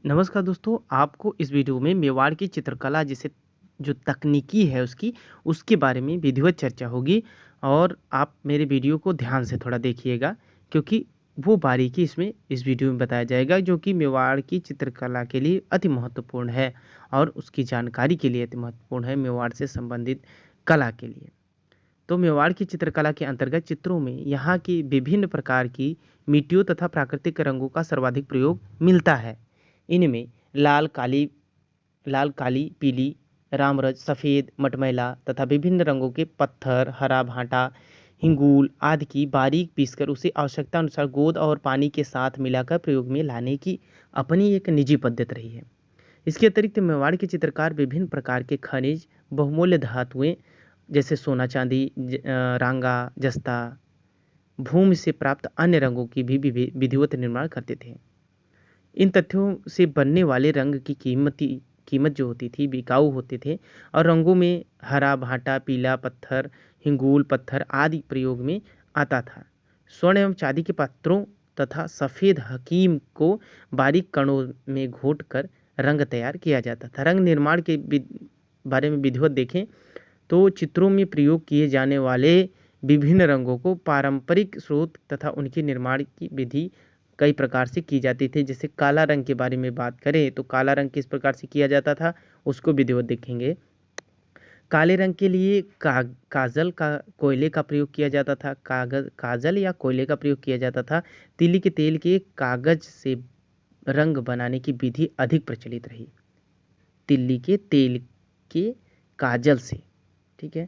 नमस्कार दोस्तों, आपको इस वीडियो में मेवाड़ की चित्रकला जैसे जो तकनीकी है उसके बारे में विधिवत चर्चा होगी। और आप मेरे वीडियो को ध्यान से थोड़ा देखिएगा, क्योंकि वो बारीकी इसमें इस वीडियो में बताया जाएगा जो कि मेवाड़ की चित्रकला के लिए अति महत्वपूर्ण है और उसकी जानकारी के लिए अति महत्वपूर्ण है, मेवाड़ से संबंधित कला के लिए। तो मेवाड़ की चित्रकला के अंतर्गत चित्रों में यहाँ की विभिन्न प्रकार की मिट्टियों तथा प्राकृतिक रंगों का सर्वाधिक प्रयोग मिलता है। इनमें लाल, काली, पीली, रामरज, सफ़ेद, मटमैला तथा विभिन्न रंगों के पत्थर, हरा भाटा, हिंगूल आदि की बारीक पीसकर उसे आवश्यकता अनुसार गोंद और पानी के साथ मिलाकर प्रयोग में लाने की अपनी एक निजी पद्धति रही है। इसके अतिरिक्त मेवाड़ के चित्रकार विभिन्न प्रकार के खनिज, बहुमूल्य धातुएं जैसे सोना, चांदी, रांगा, जस्ता, भूमि से प्राप्त अन्य रंगों की भी विधिवत निर्माण करते थे। इन तथ्यों से बनने वाले रंग की कीमत जो होती थी बिकाऊ होते थे और रंगों में हरा भाटा, पीला पत्थर, हिंगूल पत्थर आदि प्रयोग में आता था। स्वर्ण एवं चांदी के पात्रों तथा सफ़ेद हकीम को बारीक कणों में घोट कर रंग तैयार किया जाता था। रंग निर्माण के बारे में विधिवत देखें तो चित्रों में प्रयोग किए जाने वाले विभिन्न रंगों को पारंपरिक स्रोत तथा उनके निर्माण की विधि कई प्रकार से की जाती थी। जैसे काला रंग के बारे में बात करें तो काला रंग किस प्रकार से किया जाता था उसको विधिवत देखेंगे। काले रंग के लिए काजल का कोयले का प्रयोग किया जाता था। काजल या कोयले का प्रयोग किया जाता था। तिली के तेल के कागज से रंग बनाने की विधि अधिक प्रचलित रही। तिल्ली के तेल के काजल से, ठीक है।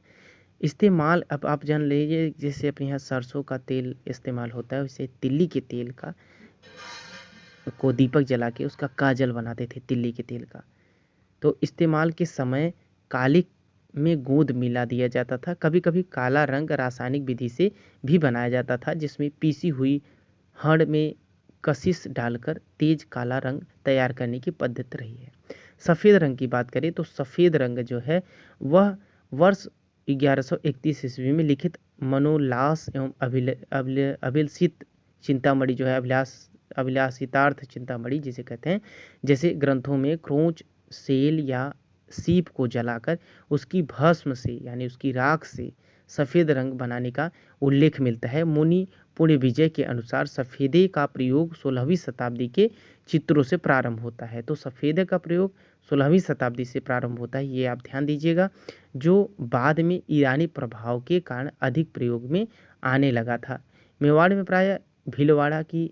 इस्तेमाल अब आप जान लीजिए, जैसे अपने यहाँ सरसों का तेल इस्तेमाल होता है, वैसे तिल्ली के तेल का को दीपक जला के उसका काजल बनाते थे तिल्ली के तेल का। तो इस्तेमाल के समय काली में गोंद मिला दिया जाता था। कभी कभी काला रंग रासायनिक विधि से भी बनाया जाता था, जिसमें पीसी हुई हड़ में कशिश डालकर तेज काला रंग तैयार करने की पद्धति रही है। सफ़ेद रंग की बात करें तो सफ़ेद रंग जो है वह वर्ष 1131 ईस्वी में लिखित मनोल्लास एवं अभिलषित चिंतामणि जो है अभिलाषितार्थ चिंतामणि जिसे कहते हैं, जैसे ग्रंथों में क्रोंच, सेल या सीप को जलाकर उसकी भस्म से यानी उसकी राख से सफ़ेद रंग बनाने का उल्लेख मिलता है। मुनि पुण्य विजय के अनुसार सफ़ेदे का प्रयोग 16वीं शताब्दी के चित्रों से प्रारंभ होता है। तो सफ़ेदे का प्रयोग 16वीं शताब्दी से प्रारंभ होता है, ये आप ध्यान दीजिएगा, जो बाद में ईरानी प्रभाव के कारण अधिक प्रयोग में आने लगा था। मेवाड़ में प्राय भीलवाड़ा की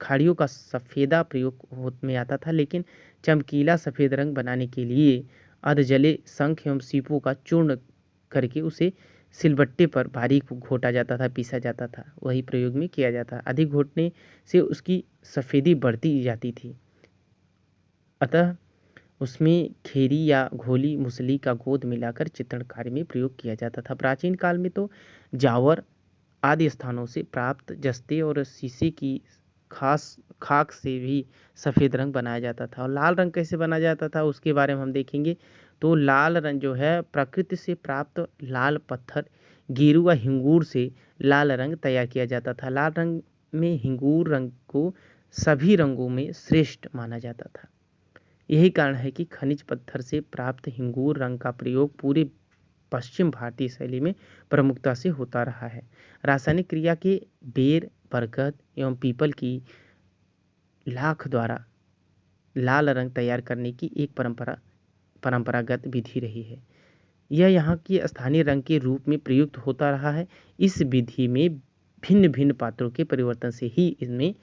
खाड़ियों का सफ़ेदा प्रयोग में आता था, लेकिन चमकीला सफ़ेद रंग बनाने के लिए अधजले शंख एवं सीपों का चूर्ण करके उसे सिलबट्टे पर बारीक घोटा जाता था, पीसा जाता था, वही प्रयोग में किया जाता। अधिक घोटने से उसकी सफ़ेदी बढ़ती जाती थी, अतः उसमें खेरी या घोली मुसली का गोंद मिलाकर चित्रण कार्य में प्रयोग किया जाता था। प्राचीन काल में तो जावर आदि स्थानों से प्राप्त जस्ते और शीशे की खास खाक से भी सफ़ेद रंग बनाया जाता था। और लाल रंग कैसे बनाया जाता था उसके बारे में हम देखेंगे। तो लाल रंग जो है प्रकृति से प्राप्त लाल पत्थर गेरू व हिंगूर से लाल रंग तैयार किया जाता था। लाल रंग में हिंगूर रंग को सभी रंगों में श्रेष्ठ माना जाता था। यही कारण है कि खनिज पत्थर से प्राप्त हिंगूर रंग का प्रयोग पूरे पश्चिम भारतीय शैली में प्रमुखता से होता रहा है। रासायनिक क्रिया के बेर, बरगद एवं पीपल की लाख द्वारा लाल रंग तैयार करने की एक परंपरागत विधि रही है। यह यहाँ की स्थानीय रंग के रूप में प्रयुक्त होता रहा है। इस विधि में भिन्न भिन्न पात्रों के परिवर्तन से ही इसमें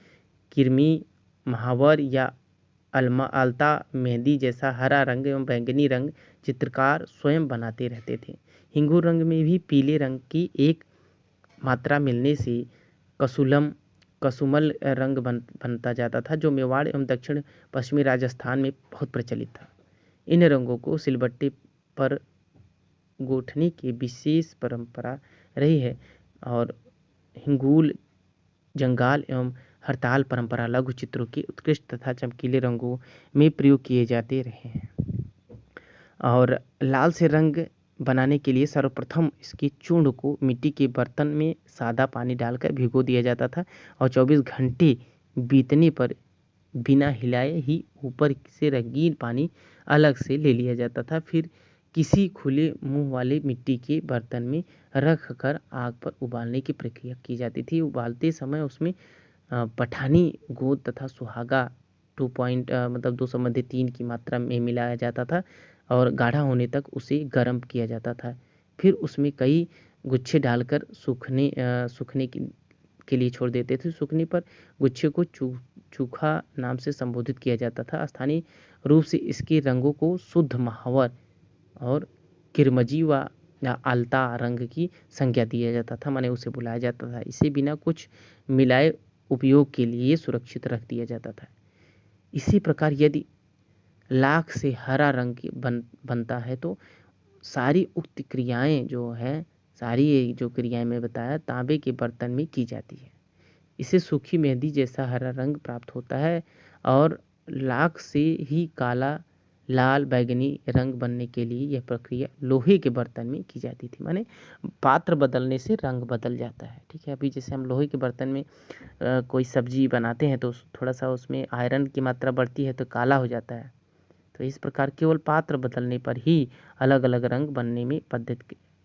किरमी, महावर या अलता मेहंदी जैसा हरा रंग एवं बैंगनी रंग चित्रकार स्वयं बनाते रहते थे। हिंगूर रंग में भी पीले रंग की एक मात्रा मिलने से कसुमल रंग बनता जाता था, जो मेवाड़ एवं दक्षिण पश्चिमी राजस्थान में बहुत प्रचलित था। इन रंगों को सिलबट्टे पर गूंथने की विशेष परंपरा रही है और हिंगूल, जंगाल एवं हड़ताल परंपरा लघु चित्रों के उत्कृष्ट तथा चमकीले रंगों में प्रयोग किए जाते रहे हैं। और लाल से रंग बनाने के लिए सर्वप्रथम इसके चूर्ण को मिट्टी के बर्तन में सादा पानी डालकर भिगो दिया जाता था और 24 घंटे बीतने पर बिना हिलाए ही ऊपर से रंगीन पानी अलग से ले लिया जाता था। फिर किसी खुले मुंह वाले मिट्टी के बर्तन में रख कर आग पर उबालने की प्रक्रिया की जाती थी। उबालते समय उसमें पठानी गोद तथा सुहागा 2 की मात्रा में मिलाया जाता था और गाढ़ा होने तक उसे गर्म किया जाता था। फिर उसमें कई गुच्छे डालकर सूखने के लिए छोड़ देते थे। सूखने पर गुच्छे को चूखा नाम से संबोधित किया जाता था। स्थानीय रूप से इसके रंगों को शुद्ध महावर और किरमजी व या आलता रंग की संज्ञा दिया जाता था, माने उसे बुलाया जाता था। इसे बिना कुछ मिलाए उपयोग के लिए सुरक्षित रख दिया जाता था। इसी प्रकार यदि लाख से हरा रंग बनता है तो सारी उक्त क्रियाएं जो है, सारी जो क्रियाएं मैं बताया तांबे के बर्तन में की जाती है। इसे सूखी मेहंदी जैसा हरा रंग प्राप्त होता है और लाख से ही काला, लाल, बैगनी रंग बनने के लिए यह प्रक्रिया लोहे के बर्तन में की जाती थी। माने पात्र बदलने से रंग बदल जाता है। ठीक है, अभी जैसे हम लोहे के बर्तन में कोई सब्जी बनाते हैं तो थोड़ा सा उसमें आयरन की मात्रा बढ़ती है तो काला हो जाता है। तो इस प्रकार केवल पात्र बदलने पर ही अलग अलग रंग बनने में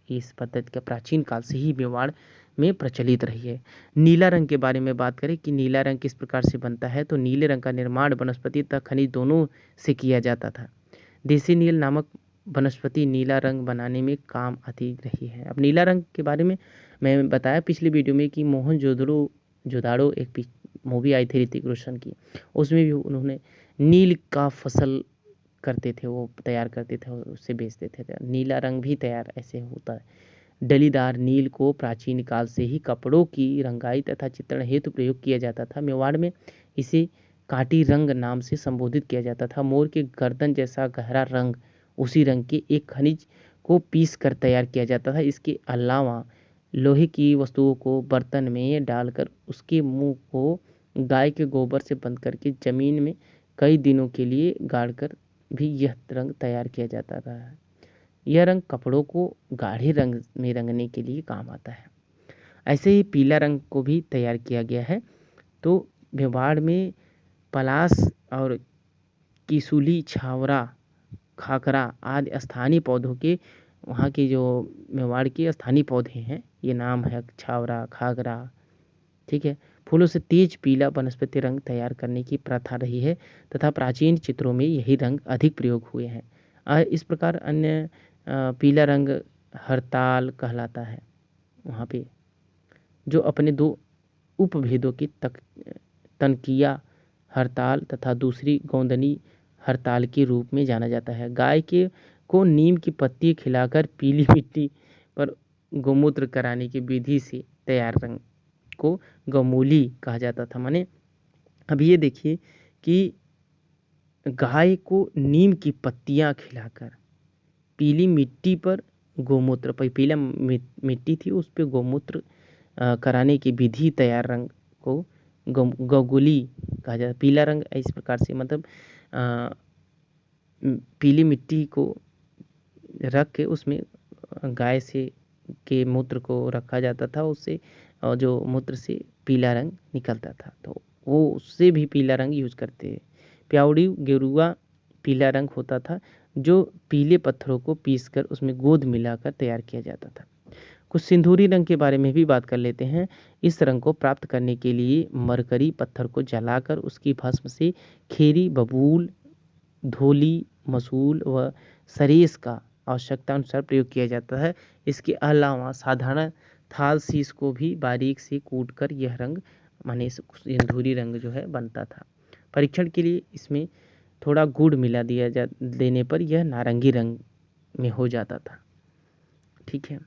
इस पद्धति का प्राचीन काल से ही मेवाड़ में प्रचलित रही है। नीला रंग के बारे में बात करें कि नीला रंग किस प्रकार से बनता है, तो नीले रंग का निर्माण वनस्पति तथा खनिज दोनों से किया जाता था। देसी नील नामक वनस्पति नीला रंग बनाने में काम आती रही है। अब नीला रंग के बारे में मैं बताया पिछली वीडियो में कि मोहनजोदड़ो एक मूवी आई थी ऋतिक रोशन की, उसमें भी उन्होंने नील का फसल करते थे, वो तैयार करते थे और उससे बेचते थे। नीला रंग भी तैयार ऐसे होता है। डलीदार नील को प्राचीन काल से ही कपड़ों की रंगाई तथा चित्रण हेतु प्रयोग किया जाता था। मेवाड़ में इसे काटी रंग नाम से संबोधित किया जाता था। मोर के गर्दन जैसा गहरा रंग उसी रंग के एक खनिज को पीस कर तैयार किया जाता था। इसके अलावा लोहे की वस्तुओं को बर्तन में डालकर उसके मुंह को गाय के गोबर से बंद करके जमीन में कई दिनों के लिए गाड़कर भी यह रंग तैयार किया जाता रहा है। यह रंग कपड़ों को गाढ़े रंग में रंगने के लिए काम आता है। ऐसे ही पीला रंग को भी तैयार किया गया है। तो मेवाड़ में पलास और किसुली, छावरा, खाकरा आदि स्थानीय पौधों के, वहाँ के जो मेवाड़ के स्थानीय पौधे हैं, ये नाम है छावरा, खागरा। ठीक है, फूलों से तेज पीला वनस्पति रंग तैयार करने की प्रथा रही है तथा प्राचीन चित्रों में यही रंग अधिक प्रयोग हुए हैं। इस प्रकार अन्य पीला रंग हरताल कहलाता है वहाँ पे, जो अपने दो उपभेदों की तनकिया हरताल तथा दूसरी गोंदनी हरताल के रूप में जाना जाता है। गाय के को नीम की पत्ती खिलाकर पीली मिट्टी पर गोमूत्र कराने की विधि से तैयार रंग को गमूली कहा जाता था। माने अब ये देखिए कि गाय को नीम की पत्तियां खिलाकर पीली मिट्टी पर गोमूत्र, पीला मिट्टी थी उस पर गोमूत्र कराने की विधि तैयार रंग को गगुली कहा जाता है। पीला रंग इस प्रकार से मतलब पीली मिट्टी को रख के उसमें गाय से के मूत्र को रखा जाता था, उससे जो मूत्र से पीला रंग निकलता था, तो वो उससे भी पीला रंग यूज करते हैं। प्याउड़ी गेरुआ पीला रंग होता था जो पीले पत्थरों को पीसकर उसमें गोंद मिलाकर तैयार किया जाता था। कुछ सिंदूरी रंग के बारे में भी बात कर लेते हैं। इस रंग को प्राप्त करने के लिए मरकरी पत्थर को जलाकर उसकी भस्म से खेरी, बबूल, धोली, मसूल व सरेस का आवश्यकता अनुसार प्रयोग किया जाता है। इसके अलावा साधारण थाल शीश को भी बारीक से कूट कर यह रंग माने सिंदूरी रंग जो है बनता था। परीक्षण के लिए इसमें थोड़ा गुड़ मिला देने पर यह नारंगी रंग में हो जाता था। ठीक है,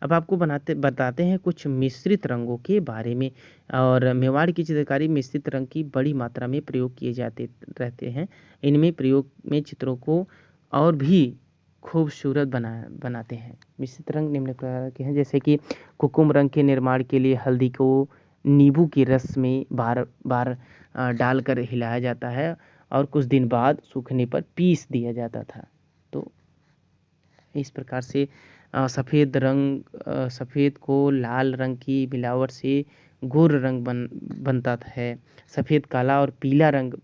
अब आपको बताते हैं कुछ मिश्रित रंगों के बारे में। और मेवाड़ की चित्रकारी मिश्रित रंग की बड़ी मात्रा में प्रयोग किए जाते रहते हैं। इनमें प्रयोग में चित्रों को और भी खूबसूरत बनाते हैं। मिश्रित रंग निम्न प्रकार के हैं, जैसे कि कुकुम रंग के निर्माण के लिए हल्दी को नींबू के रस में बार बार डालकर हिलाया जाता है और कुछ दिन बाद सूखने पर पीस दिया जाता था। तो इस प्रकार से सफ़ेद को लाल रंग की मिलावट से गोर रंग बनता है। सफ़ेद, काला और पीला रंग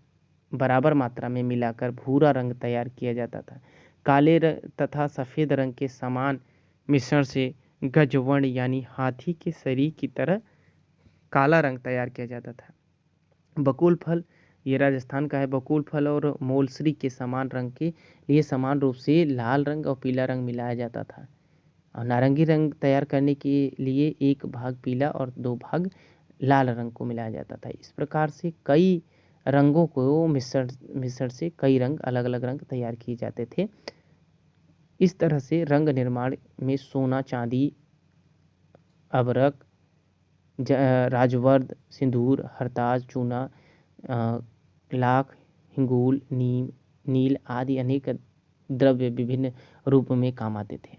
बराबर मात्रा में मिलाकर भूरा रंग तैयार किया जाता था। काले तथा सफ़ेद रंग के समान मिश्रण से गजवर्ण यानी हाथी के शरीर की तरह काला रंग तैयार किया जाता था। बकुल फल, ये राजस्थान का है। बकुल फल और मोलसरी के समान रंग के लिए समान रूप से लाल रंग और पीला रंग मिलाया जाता था। और नारंगी रंग तैयार करने के लिए एक भाग पीला और 2 भाग लाल रंग को मिलाया जाता था। इस प्रकार से कई रंगों को मिश्रण से कई रंग, अलग अलग रंग तैयार किए जाते थे। इस तरह से रंग निर्माण में सोना, चांदी, अबरक, राजवर्ध, सिंदूर, हरताज, चूना, लाख, हिंगूल, नीम, नील आदि अनेक द्रव्य विभिन्न रूप में काम आते थे।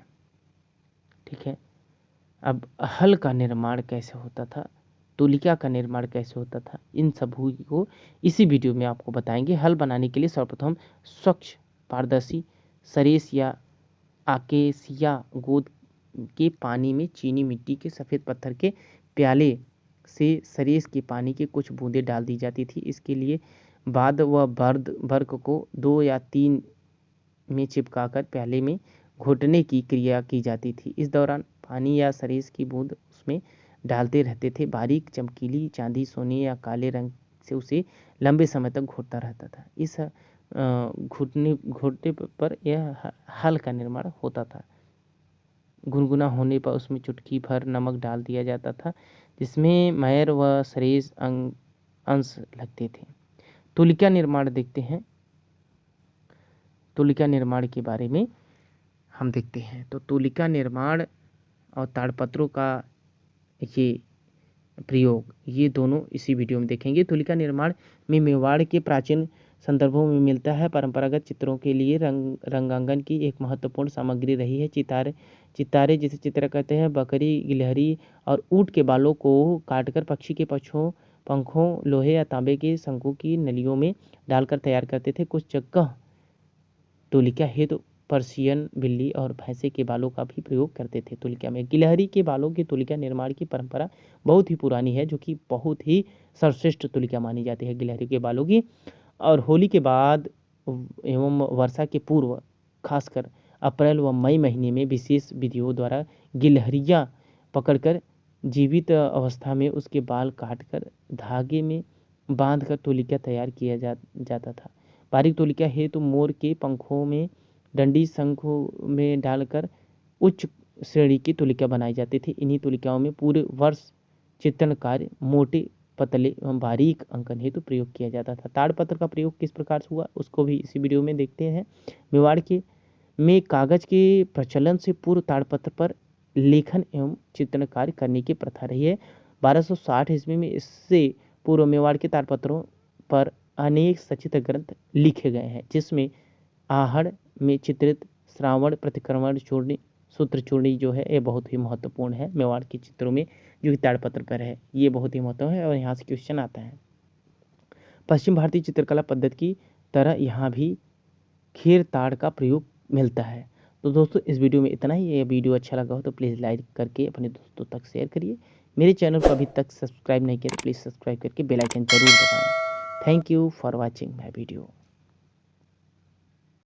ठीक है। अब हल का निर्माण कैसे होता था, तुलिका का निर्माण कैसे होता था, इन सभी को इसी वीडियो में आपको बताएंगे। हल बनाने के लिए सर्वप्रथम स्वच्छ पारदर्शी सरेस या आकेसिया गोद के पानी में चीनी मिट्टी के सफ़ेद पत्थर के प्याले से सरेस के पानी की कुछ बूंदें डाल दी जाती थी। इसके लिए बाद वह बर्क को 2 या 3 में चिपकाकर प्याले में घोटने की क्रिया की जाती थी। इस दौरान पानी या सरेस की बूंद उसमें डालते रहते थे। बारीक चमकीली चांदी, सोने या काले रंग से उसे लंबे समय तक घोटता रहता था। इस घोटने पर यह हल का निर्माण होता था। गुनगुना होने पर उसमें चुटकी भर नमक डाल दिया जाता था, जिसमें मैर व सरेस अंश लगते थे। तुलिका निर्माण देखते हैं। तुलिका निर्माण के बारे में हम देखते हैं। तो तुलिका निर्माण और ताड़पत्रों का ये प्रयोग, ये दोनों इसी वीडियो में देखेंगे। तुलिका निर्माण में मेवाड़ के प्राचीन संदर्भों में मिलता है। परंपरागत चित्रों के लिए रंगांकन की एक महत्वपूर्ण सामग्री रही है। चितारे जिसे चित्र कहते हैं, बकरी, गिलहरी और ऊँट के बालों को काटकर पक्षी के पंखों, लोहे या तांबे के शंकु की नलियों में डालकर तैयार करते थे। कुछ जगह तुलिका हेतु पर्शियन बिल्ली और भैंसे के बालों का भी प्रयोग करते थे। तुलिका में गिलहरी के बालों की तुलिका निर्माण की परंपरा बहुत ही पुरानी है, जो कि बहुत ही सर्वश्रेष्ठ तुलिका मानी जाती है गिलहरी के बालों की। और होली के बाद एवं वर्षा के पूर्व, खासकर अप्रैल व मई महीने में विशेष विधियों द्वारा गिलहरियाँ पकड़कर जीवित अवस्था में उसके बाल काटकर धागे में बांधकर तुलिका तैयार किया जाता था। बारीक तुलिका हेतु मोर के पंखों में डंडी शंखों में डालकर उच्च श्रेणी की तुलिका बनाई जाती थी। इन्हीं तुलिकाओं में पूरे वर्ष चित्रण कार्य, मोटे, पतले एवं बारीक अंकन हेतु प्रयोग किया जाता था। ताड़पत्र का प्रयोग किस प्रकार से हुआ, उसको भी इसी वीडियो में देखते हैं। मेवाड़ में कागज के प्रचलन से पूर्व ताड़पत्र पर लेखन एवं चित्रण कार्य करने की प्रथा रही है। 1260 ईस्वी में इससे पूर्व मेवाड़ के ताड़पत्रों पर अनेक सचित्र ग्रंथ लिखे गए हैं, जिसमें आहड़ में चित्रित श्रावण प्रतिक्रमण चूर्णी, सूत्र चूर्णी जो है, ये बहुत ही महत्वपूर्ण है मेवाड़ के चित्रों में, जो कि ताड़पत्र पर है। ये बहुत ही महत्वपूर्ण है और यहाँ से क्वेश्चन आता है। पश्चिम भारतीय चित्रकला पद्धति की तरह यहाँ भी खेर ताड़ का प्रयोग मिलता है। तो दोस्तों, इस वीडियो में इतना ही। ये वीडियो अच्छा लगा हो तो प्लीज़ लाइक करके अपने दोस्तों तक शेयर करिए। मेरे चैनल को अभी तक सब्सक्राइब नहीं किया तो प्लीज़ सब्सक्राइब करके बेल आइकन जरूर दबाएं। Thank you for watching my video.